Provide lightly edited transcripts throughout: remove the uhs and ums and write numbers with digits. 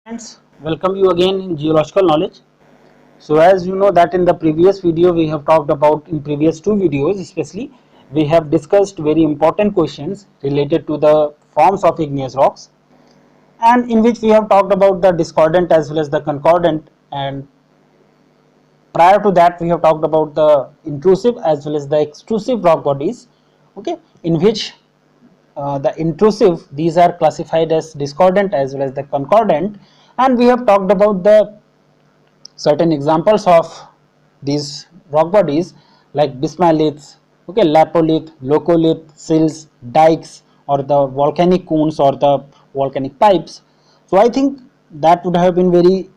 Friends, welcome you again in geological knowledge. So as you know that in the previous video we have talked about, in previous two videos especially, we have discussed very important questions related to the forms of igneous rocks, and in which we have talked about the discordant as well as the concordant, and prior to that we have talked about the intrusive as well as the extrusive rock bodies, okay, in which the intrusive, these are classified as discordant as well as the concordant, and we have talked about the certain examples of these rock bodies like bismalliths, okay, lapolith, locolith, sills, dikes, or the volcanic cones or the volcanic pipes. So I think that would have been very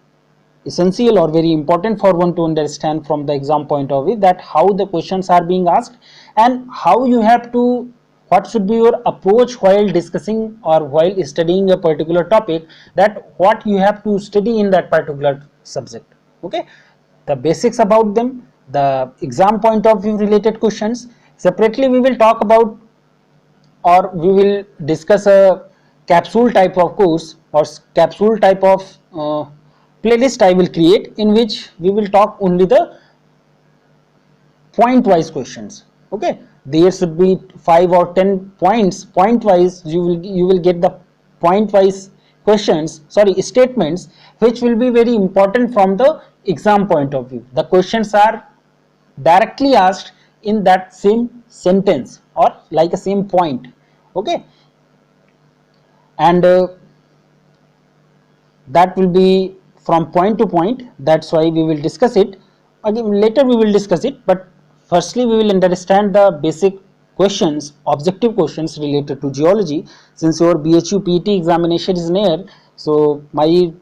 essential or very important for one to understand from the exam point of view, that how the questions are being asked and how you have to, what should be your approach while discussing or while studying a particular topic, that what you have to study in that particular subject. Okay, the basics about them, the exam point of view related questions. Separately we will talk about, or we will discuss a capsule type of course or capsule type of playlist I will create, in which we will talk only the point wise questions. Okay, there should be 5 or 10 points, point wise you will get the point wise questions, sorry, statements, which will be very important from the exam point of view. The questions are directly asked in that same sentence or like a same point. Okay, and that will be from point to point, that's why we will discuss it again later, we will discuss it, but firstly we will understand the basic questions, objective questions related to geology. Since your BHU PET examination is near, so my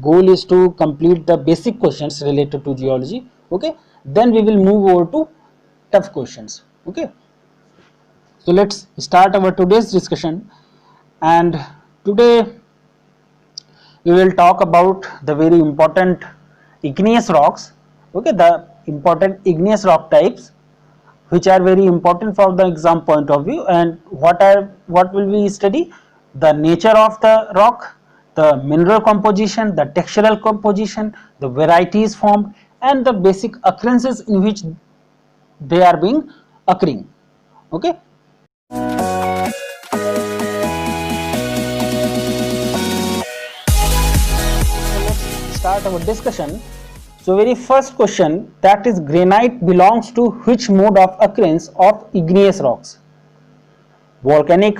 goal is to complete the basic questions related to geology. Okay, then we will move over to tough questions. Okay, so let's start our today's discussion, and today we will talk about the very important igneous rocks. Okay, the important igneous rock types which are very important from the exam point of view. And what will we study? The nature of the rock, the mineral composition, the textural composition, the varieties formed, and the basic occurrences in which they are being occurring. Okay, start our discussion. So very first question, that is, granite belongs to which mode of occurrence of igneous rocks? Volcanic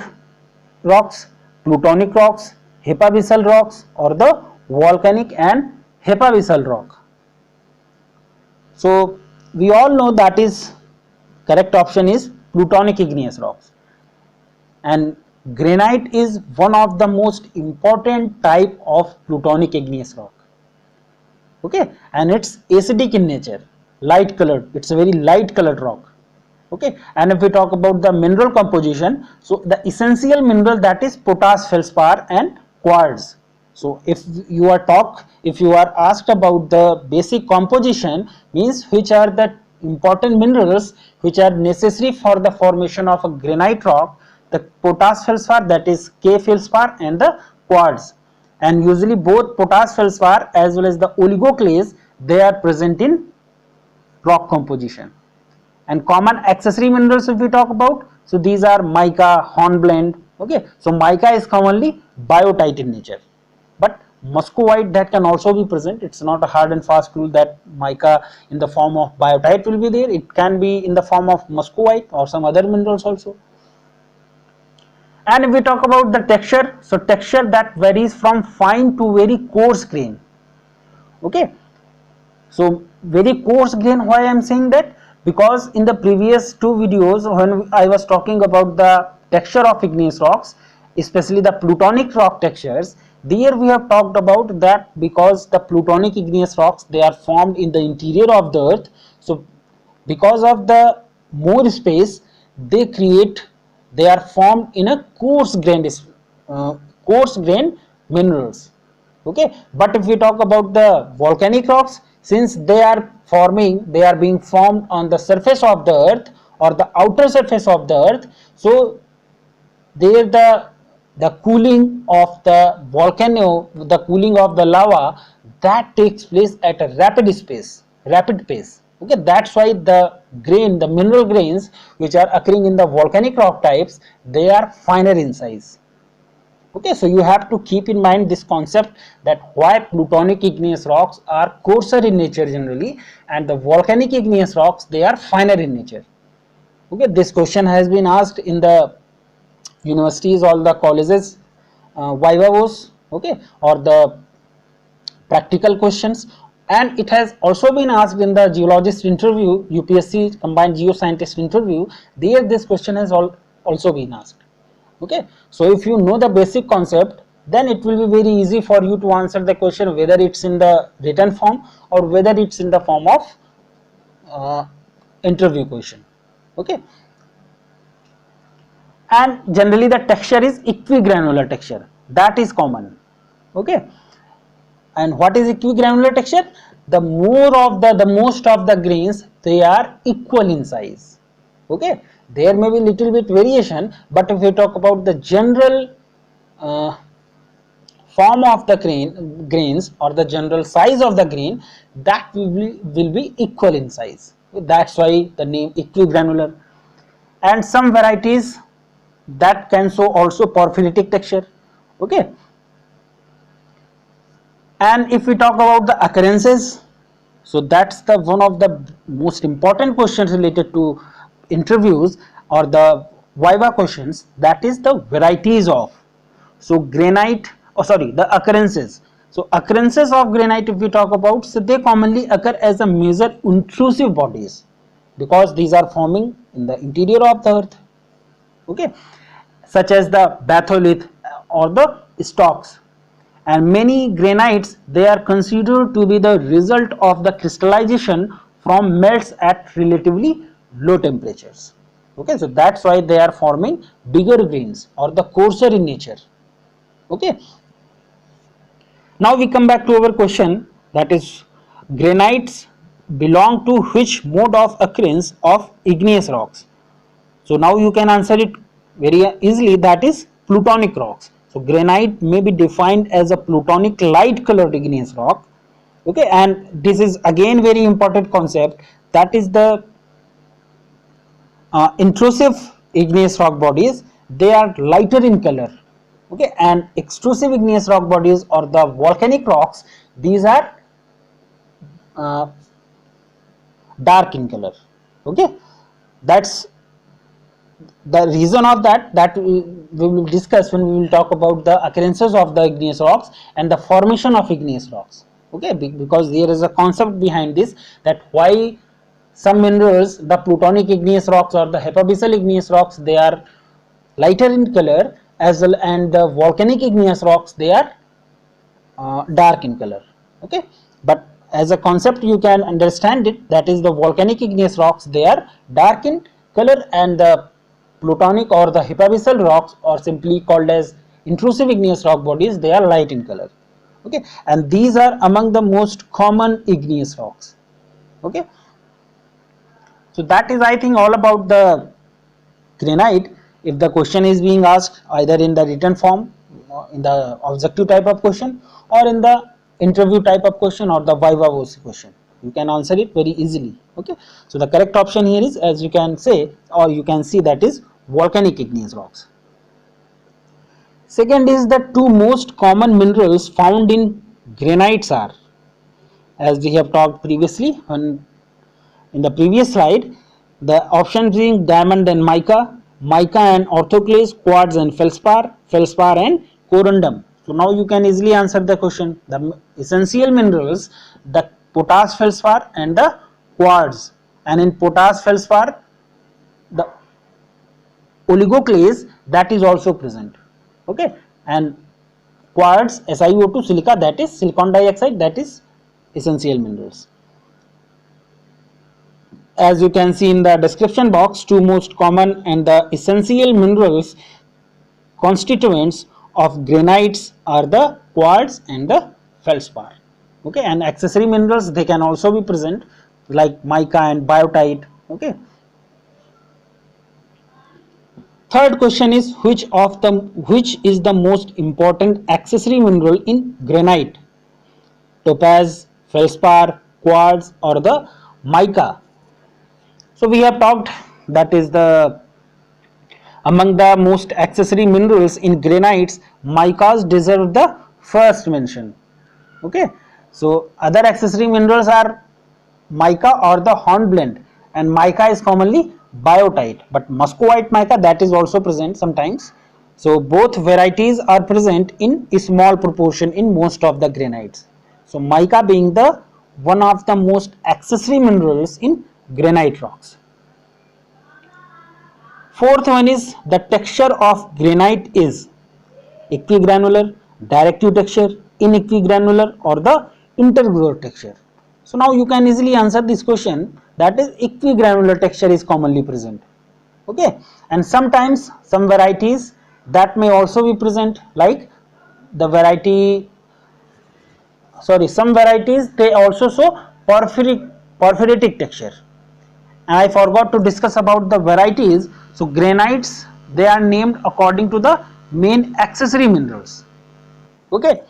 rocks, plutonic rocks, hypabyssal rocks, or the volcanic and hypabyssal rock? So we all know that is correct option is plutonic igneous rocks, and granite is one of the most important type of plutonic igneous rock. Okay, and it's acidic in nature, light colored, it's a very light colored rock. Okay, and if we talk about the mineral composition, so the essential mineral, that is potash, feldspar and quartz. So if you are asked about the basic composition, means which are the important minerals which are necessary for the formation of a granite rock, the potash feldspar, that is K feldspar, and the quartz. And usually both potash feldspar as well as the oligoclase, they are present in rock composition. And common accessory minerals if we talk about, so these are mica, hornblende. Okay, so mica is commonly biotite in nature, but muscovite, that can also be present. It's not a hard and fast rule that mica in the form of biotite will be there, it can be in the form of muscovite or some other minerals also. And if we talk about the texture, so texture that varies from fine to very coarse grain. Okay, so very coarse grain, why I am saying that? Because in the previous two videos when I was talking about the texture of igneous rocks, especially the plutonic rock textures, there we have talked about that because the plutonic igneous rocks, they are formed in the interior of the earth. So because of the more space they are formed in a coarse grained minerals. Okay, but if we talk about the volcanic rocks, since they are being formed on the surface of the earth or the outer surface of the earth, so there the the cooling of the volcano, the cooling of the lava, that takes place at a rapid pace. Okay, that's why the mineral grains which are occurring in the volcanic rock types, they are finer in size. Okay, so you have to keep in mind this concept, that why plutonic igneous rocks are coarser in nature generally, and the volcanic igneous rocks, they are finer in nature. Okay, this question has been asked in the universities, all the colleges, vivavos, okay, or the practical questions, and it has also been asked in the geologist interview, UPSC combined geoscientist interview. There this question has also been asked. Okay, so if you know the basic concept, then it will be very easy for you to answer the question, whether it's in the written form or whether it's in the form of interview question. Okay, and generally the texture is equigranular texture, that is common. Okay, and what is equigranular texture? The most of the grains, they are equal in size. Okay, there may be little bit variation, but if we talk about the general form of the grains or the general size of the grain, that will be equal in size. That's why the name equigranular. And some varieties that can show also porphyritic texture. Okay, and if we talk about the occurrences, so that's the one of the most important questions related to interviews or the viva questions, that is the varieties of. So granite, the occurrences. So occurrences of granite, if we talk about, so they commonly occur as a major intrusive bodies, because these are forming in the interior of the earth. Okay, such as the batholith or the stalks. And many granites, they are considered to be the result of the crystallization from melts at relatively low temperatures. Okay, so that's why they are forming bigger grains or the coarser in nature. Okay, now we come back to our question, that is, granites belong to which mode of occurrence of igneous rocks? So now you can answer it very easily, that is plutonic rocks. So granite may be defined as a plutonic light colored igneous rock. Okay, and this is again very important concept, that is the intrusive igneous rock bodies, they are lighter in color. Okay, and extrusive igneous rock bodies or the volcanic rocks, these are uh, dark in color. Okay, that's the reason of that we will discuss when we will talk about the occurrences of the igneous rocks and the formation of igneous rocks. Okay, because there is a concept behind this, that why some minerals, the plutonic igneous rocks or the hypabyssal igneous rocks, they are lighter in color, as well, and the volcanic igneous rocks, they are dark in color. Okay, but as a concept you can understand it, that is the volcanic igneous rocks, they are dark in color, and the plutonic or the hypabyssal rocks, or simply called as intrusive igneous rock bodies, they are light in color. Okay, and these are among the most common igneous rocks. Okay, so that is, I think, all about the granite. If the question is being asked either in the written form, in the objective type of question, or in the interview type of question, or the viva voce question, you can answer it very easily. Okay, so the correct option here is, as you can say or you can see, that is volcanic igneous rocks. Second is, the two most common minerals found in granites are, as we have talked previously in the previous slide, the options being diamond and mica, mica and orthoclase, quartz and feldspar, feldspar and corundum. So now you can easily answer the question. The essential minerals, the potash feldspar and the quartz, and in potash feldspar, the oligoclase, that is also present. Okay, and quartz, SiO2, silica, that is silicon dioxide, that is essential minerals. As you can see in the description box, two most common and the essential minerals constituents of granites are the quartz and the feldspar. Okay, and accessory minerals, they can also be present, like mica and biotite. Okay, Third question is which is the most important accessory mineral in granite? Topaz, feldspar, quartz, or the mica? So we have talked that is the among the most accessory minerals in granites, micas deserve the first mention. Okay, so other accessory minerals are mica or the hornblende, and mica is commonly biotite, but muscovite mica, that is also present sometimes. So both varieties are present in a small proportion in most of the granites. So mica being the one of the most accessory minerals in granite rocks. Fourth one is the texture of granite is equigranular, directive texture, inequigranular, or the intergrowth texture. So now you can easily answer this question, that is equigranular texture is commonly present. Okay, and sometimes some varieties that may also be present, like the variety, some varieties they also show porphyritic texture. And I forgot to discuss about the varieties. So granites, they are named according to the main accessory minerals. Okay,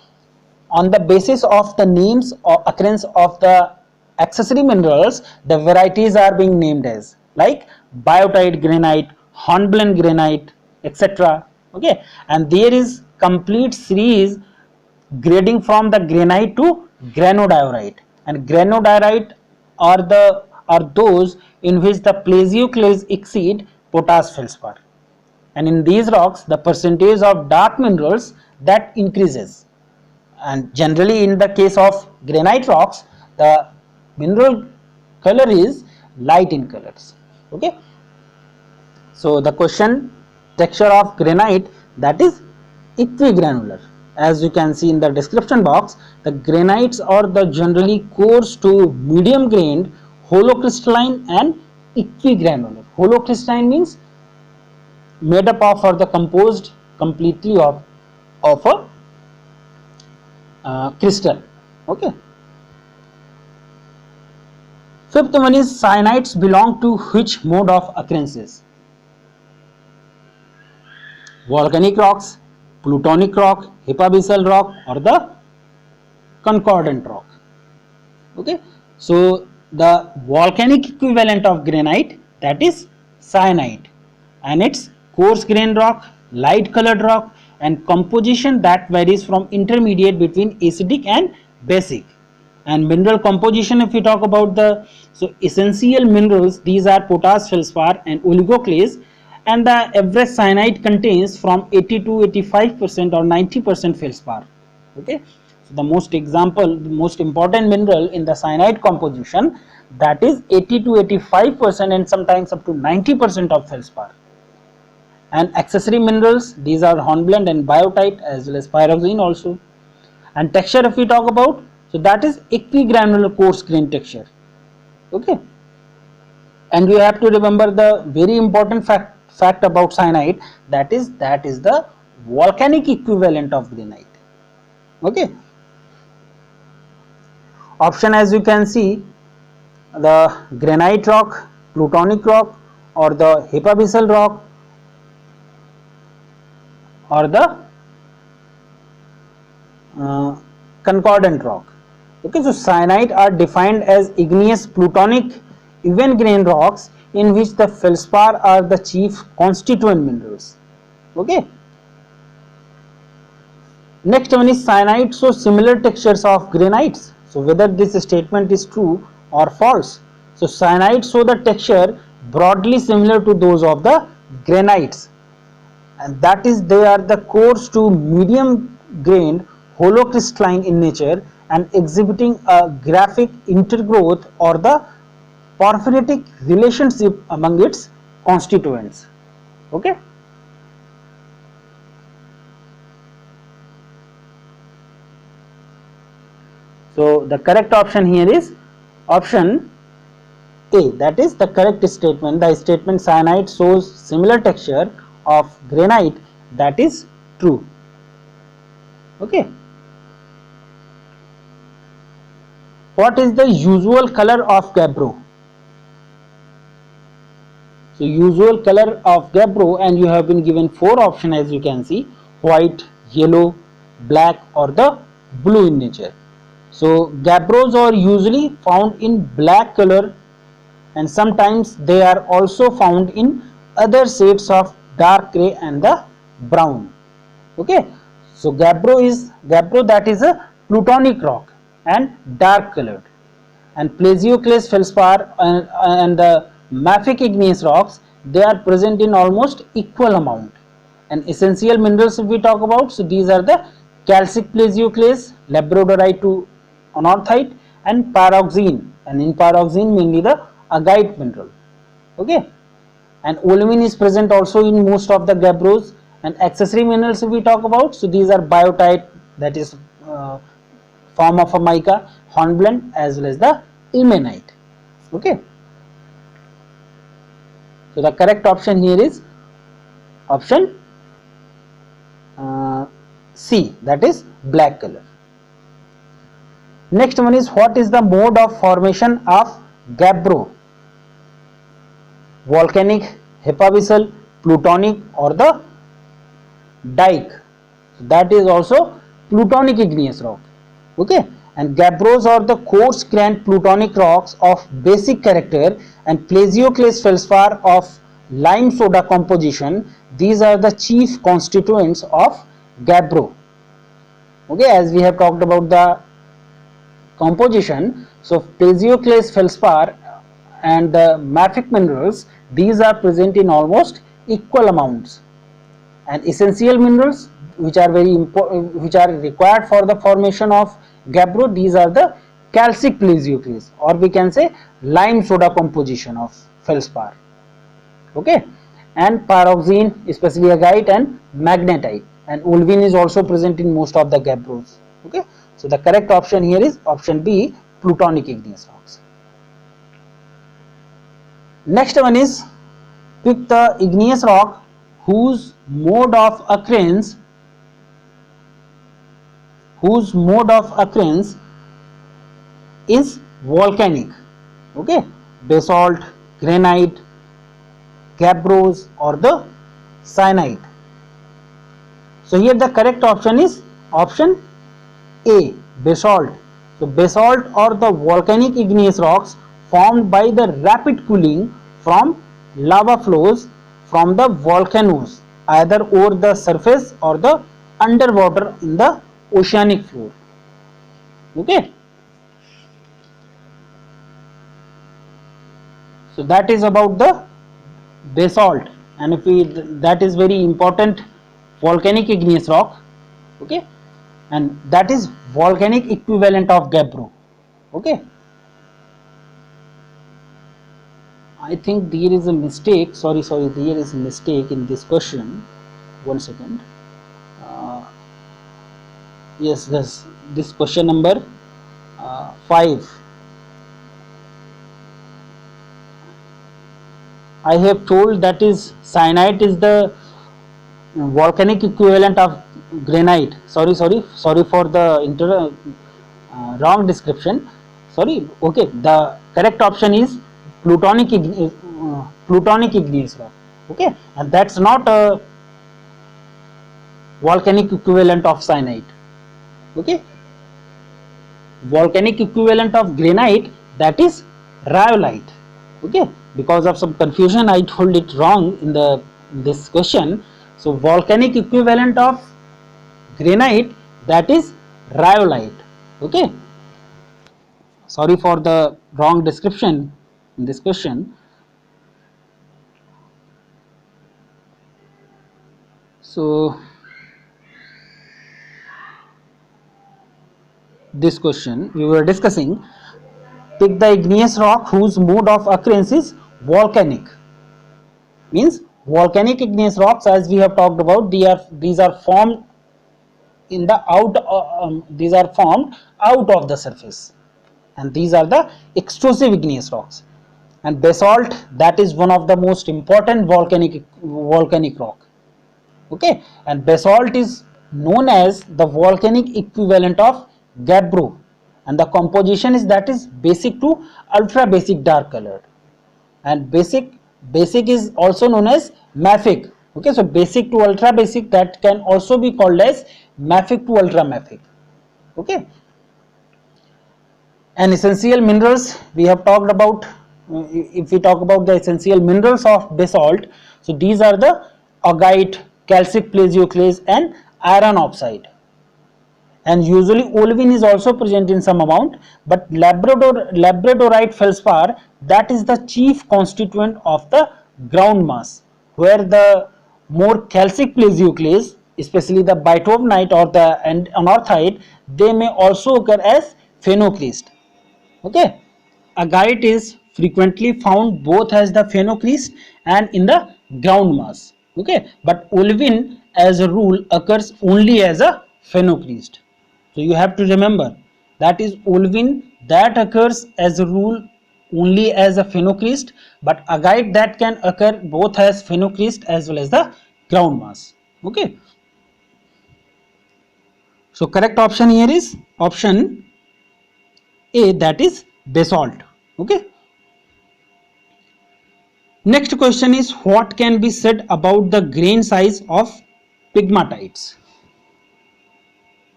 on the basis of the names or occurrence of the accessory minerals, the varieties are being named as like biotite granite, hornblende granite, etc. Okay, and there is complete series grading from the granite to granodiorite, and granodiorite are those in which the plesioclase exceed potash feldspar, and in these rocks the percentage of dark minerals that increases, and generally in the case of granite rocks the mineral color is light in colors. Okay, so the question, texture of granite, that is equigranular. As you can see in the description box, the granites are the generally coarse to medium grained, holocrystalline and equigranular. Holocrystalline means made up of or the composed completely of a crystal. Okay. Fifth one is cyanides belong to which mode of occurrences? Volcanic rocks, plutonic rock, hypabyssal rock, or the concordant rock. Okay, so the volcanic equivalent of granite, that is cyanide, and its coarse grained rock, light colored rock, and composition that varies from intermediate between acidic and basic. And mineral composition, if we talk about the essential minerals, these are potash, feldspar, and oligoclase, and the average cyanide contains from 80 to 85% or 90% feldspar. Okay, so the most important mineral in the cyanide composition, that is 80 to 85% and sometimes up to 90% of feldspar. And accessory minerals, these are hornblende and biotite as well as pyroxene also. And texture, if we talk about, so that is equigranular coarse grain texture. Okay, and you have to remember the very important fact about cyanide, that is the volcanic equivalent of granite. Okay, option, as you can see, the granite rock, plutonic rock, or the hypabyssal rock, or the concordant rock. Okay, so cyanide are defined as igneous plutonic even grain rocks in which the feldspar are the chief constituent minerals. Okay, next one is cyanide show similar textures of granites. So whether this statement is true or false. So cyanide show the texture broadly similar to those of the granites, and that is they are the coarse to medium grained, holocrystalline in nature, and exhibiting a graphic intergrowth or the porphyritic relationship among its constituents. Okay, so the correct option here is option A, that is the correct statement. The statement cyanide shows similar texture of granite, that is true. Okay, what is the usual color of gabbro? So usual color of gabbro, and you have been given 4 options as you can see: white, yellow, black or the blue in nature. So gabbros are usually found in black color, and sometimes they are also found in other shades of dark gray and the brown. Okay, so gabbro that is a plutonic rock and dark colored, and plagioclase feldspar and the mafic igneous rocks, they are present in almost equal amount. And essential minerals if we talk about, so these are the calcic plagioclase, labradorite to anorthite and pyroxene, and in pyroxene mainly the agate mineral. Okay, and olivine is present also in most of the gabbros. And accessory minerals if we talk about, so these are biotite, that is form of a mica, hornblende as well as the ilmenite. Okay, so the correct option here is option C, that is black color. Next one is, what is the mode of formation of gabbro? Volcanic, hypabyssal, plutonic or the dike? That is also plutonic igneous rock. Okay, and gabbros are the coarse grained plutonic rocks of basic character and plagioclase feldspar of lime soda composition. These are the chief constituents of gabbro. Okay, as we have talked about the composition, so plagioclase feldspar and the mafic minerals, these are present in almost equal amounts. And essential minerals which are very important, which are required for the formation of gabbro, these are the calcic plagioclase, or we can say lime soda composition of feldspar. Okay, and pyroxene, especially agate and magnetite, and olivine is also present in most of the gabbros. Okay, so the correct option here is option B, plutonic igneous rocks. Next one is, pick the igneous rock whose mode of occurrence is volcanic. Okay, basalt, granite, gabbros or the syenite. So here the correct option is option A, basalt. So basalt or the volcanic igneous rocks formed by the rapid cooling from lava flows from the volcanoes, either over the surface or the underwater in the oceanic floor. Okay, so that is about the basalt, and if we, that is very important volcanic igneous rock. Okay, and that is volcanic equivalent of gabbro. Okay, I think there is a mistake, sorry, there is a mistake in this question. One second. Yes, this question number 5. I have told that is syenite is the volcanic equivalent of granite. Sorry for the wrong description. Sorry. Okay, the correct option is plutonic igneous rock. Okay, and that's not a volcanic equivalent of syenite. Okay, volcanic equivalent of granite, that is rhyolite. Okay, because of some confusion I told it wrong in this question. So volcanic equivalent of granite, that is rhyolite. Okay, sorry for the wrong description in this question. So this question we were discussing, pick the igneous rock whose mode of occurrence is volcanic. Means volcanic igneous rocks, as we have talked about, these are formed in the these are formed out of the surface, and these are the extrusive igneous rocks. And basalt, that is one of the most important volcanic rock. Okay, and basalt is known as the volcanic equivalent of gabbro, and the composition is, that is basic to ultra basic dark colored, and basic Basic is also known as mafic. Okay, so basic to ultra basic, that can also be called as mafic to ultra mafic. Okay, and essential minerals we have talked about. If we talk about the essential minerals of basalt, so these are the augite, calcic plesioclase and iron oxide. And usually olivine is also present in some amount, but labradorite feldspar, that is the chief constituent of the ground mass, where the more calcic plesioclase, especially the bitumenite or the anorthite, they may also occur as phenocryst. Okay, agate is frequently found both as the phenocryst and in the ground mass. Okay, but olivine as a rule occurs only as a phenocryst. So you have to remember that is olivine that occurs as a rule only as a phenocryst, but agate that can occur both as phenocryst as well as the ground mass. Okay, so correct option here is option A, that is basalt. Okay. Next question is, what can be said about the grain size of pegmatites?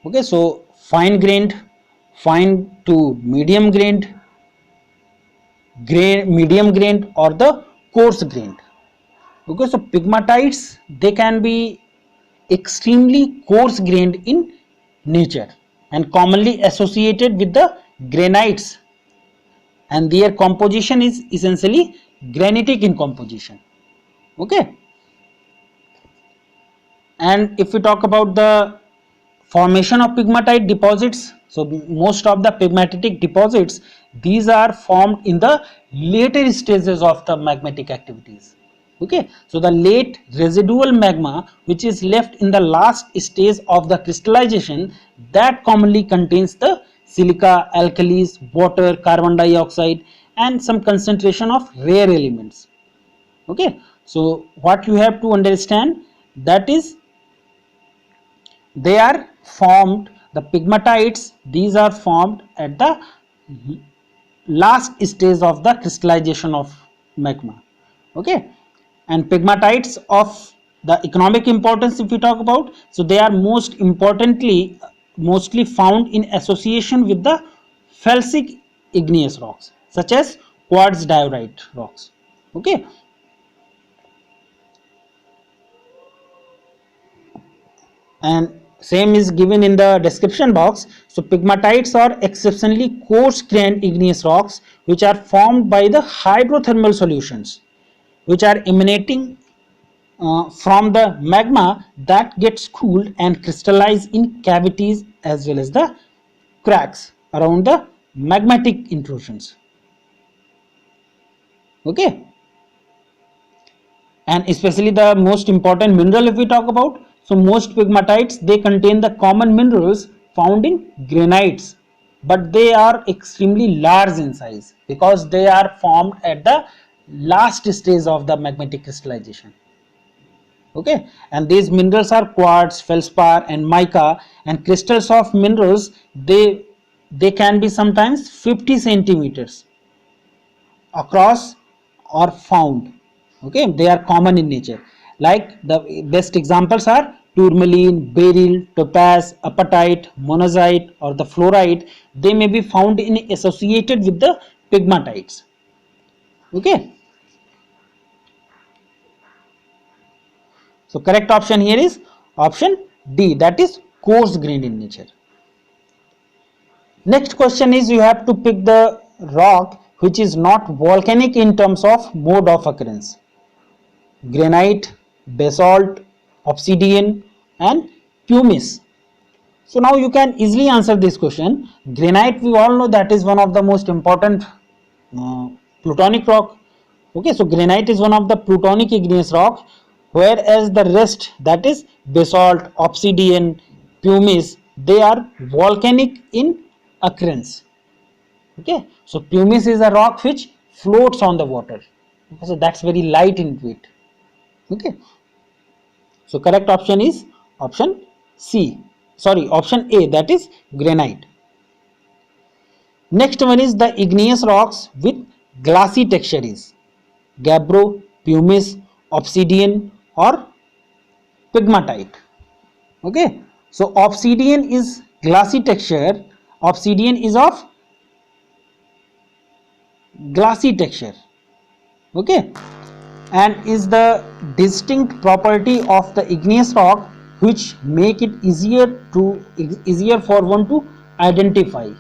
Okay, so fine grained, fine to medium grained, medium grained or the coarse grained. Okay, so pegmatites, they can be extremely coarse grained in nature and commonly associated with the granites, and their composition is essentially granitic in composition. Okay, and if we talk about the formation of pegmatite deposits, so most of the pegmatitic deposits, these are formed in the later stages of the magmatic activities. Okay, so the late residual magma which is left in the last stage of the crystallization, that commonly contains the silica, alkalis, water, carbon dioxide and some concentration of rare elements. Okay, so what you have to understand, that is they are formed, the pegmatites, these are formed at the last stage of the crystallization of magma. Okay, and pegmatites of the economic importance, if we talk about, so they are mostly found in association with the felsic igneous rocks such as quartz diorite rocks. Okay, and same is given in the description box. So pegmatites are exceptionally coarse grained igneous rocks which are formed by the hydrothermal solutions which are emanating from the magma that gets cooled and crystallized in cavities as well as the cracks around the magmatic intrusions. Okay, and especially the most important mineral if we talk about, so most pegmatites, they contain the common minerals found in granites, but they are extremely large in size because they are formed at the last stage of the magmatic crystallization. Okay, and these minerals are quartz, feldspar and mica, and crystals of minerals, they can be sometimes 50 centimeters across or found. Okay, they are common in nature. Like the best examples are tourmaline, beryl, topaz, apatite, monazite or the fluorite. They may be found in associated with the pegmatites. Okay, so correct option here is option D, that is coarse grained in nature. Next question is, you have to pick the rock which is not volcanic in terms of mode of occurrence: granite, basalt, obsidian and pumice. So now you can easily answer this question. Granite, we all know that is one of the most important plutonic rock. Okay, so granite is one of the plutonic igneous rock, whereas the rest, that is basalt, obsidian, pumice, they are volcanic in occurrence. Okay, so pumice is a rock which floats on the water. Okay, so that's very light in weight. Okay, so correct option is option C, sorry, option A, that is granite. Next one is the igneous rocks with glassy texture is gabbro, pumice, obsidian, or pegmatite. Okay, so obsidian is glassy texture. Obsidian is of glassy texture. Okay, and is the distinct property of the igneous rock which make it easier for one to identify.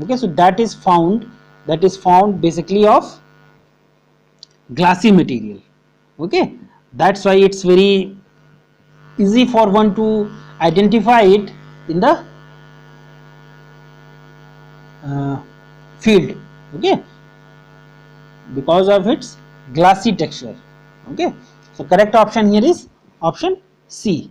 Okay, so that is found basically of glassy material. Okay, that's why it's very easy for one to identify it in the field. Okay, because of its glassy texture. Okay, so correct option here is option C.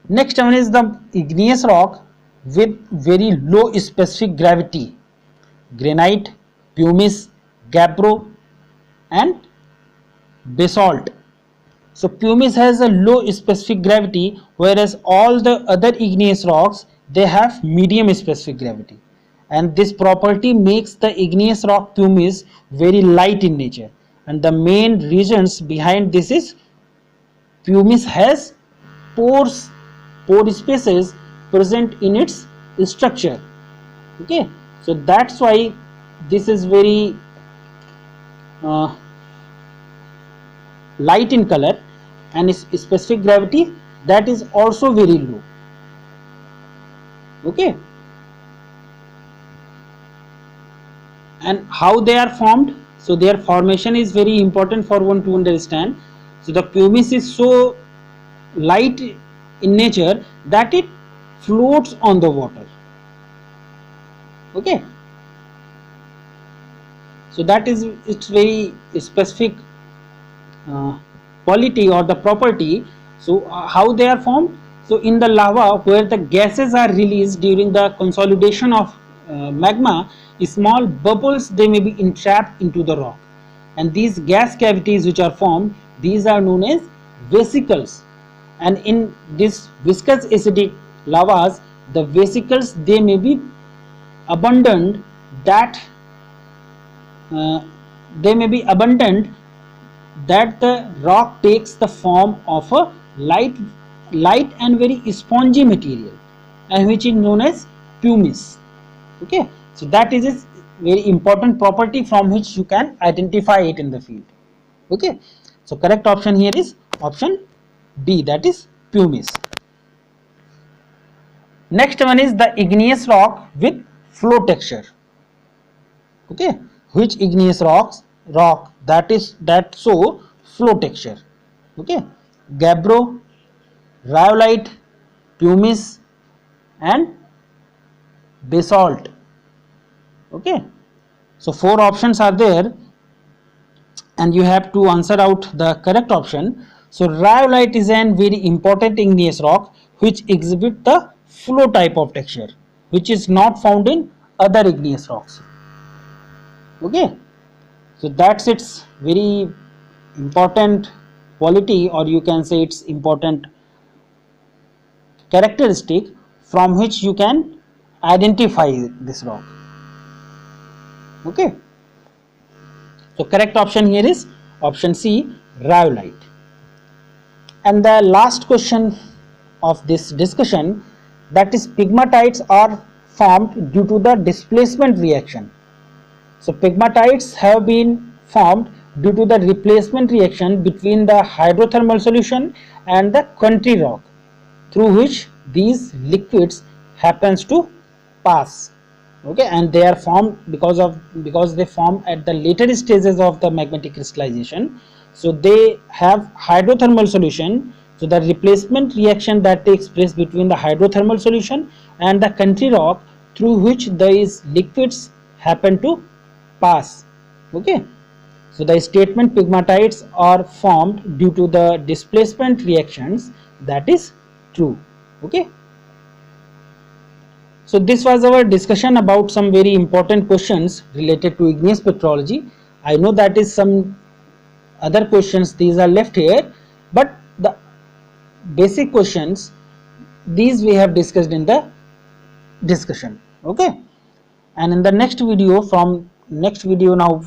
Next one is the igneous rock with very low specific gravity: granite, pumice, gabbro, and basalt. So pumice has a low specific gravity, whereas all the other igneous rocks, they have medium specific gravity, and this property makes the igneous rock pumice very light in nature. And the main reasons behind this is pumice has pore spaces present in its structure. Okay, so that's why this is very light in color, and its specific gravity that is also very low. Okay, and how they are formed? So their formation is very important for one to understand. So the pumice is so light in nature that it floats on the water. Okay, so that is its very specific quality or the property. So how they are formed? So in the lava, where the gases are released during the consolidation of magma, small bubbles, they may be entrapped into the rock, and these gas cavities which are formed, these are known as vesicles. And in this viscous acidic lavas, the vesicles, they may be abundant that the rock takes the form of a light and very spongy material, and which is known as pumice. Okay, so that is a very important property from which you can identify it in the field. Okay, so correct option here is option B, that is pumice. Next one is the igneous rock with flow texture. Okay, which igneous rock that show flow texture? Okay, gabbro, rhyolite, pumice, and basalt. Okay, so 4 options are there, and you have to answer out the correct option. So rhyolite is an very important igneous rock which exhibit the flow type of texture, which is not found in other igneous rocks. Okay, so that's its very important quality, or you can say its important characteristic from which you can identify this rock. Okay, so correct option here is option C, rhyolite. And the last question of this discussion, that is pegmatites are formed due to the displacement reaction. So pegmatites have been formed due to the replacement reaction between the hydrothermal solution and the country rock, through which these liquids happens to pass. Okay, and they are formed because they form at the later stages of the magmatic crystallization. So they have hydrothermal solution. So the replacement reaction that takes place between the hydrothermal solution and the country rock, through which these liquids happen to pass. Okay, so the statement pegmatites are formed due to the displacement reactions, that is true. Okay, so this was our discussion about some very important questions related to igneous petrology. I know that is some other questions, these are left here, but the basic questions, these we have discussed in the discussion. Okay, and in the next video, now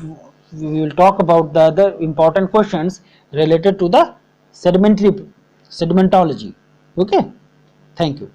we will talk about the other important questions related to the sedimentology. Okay, thank you.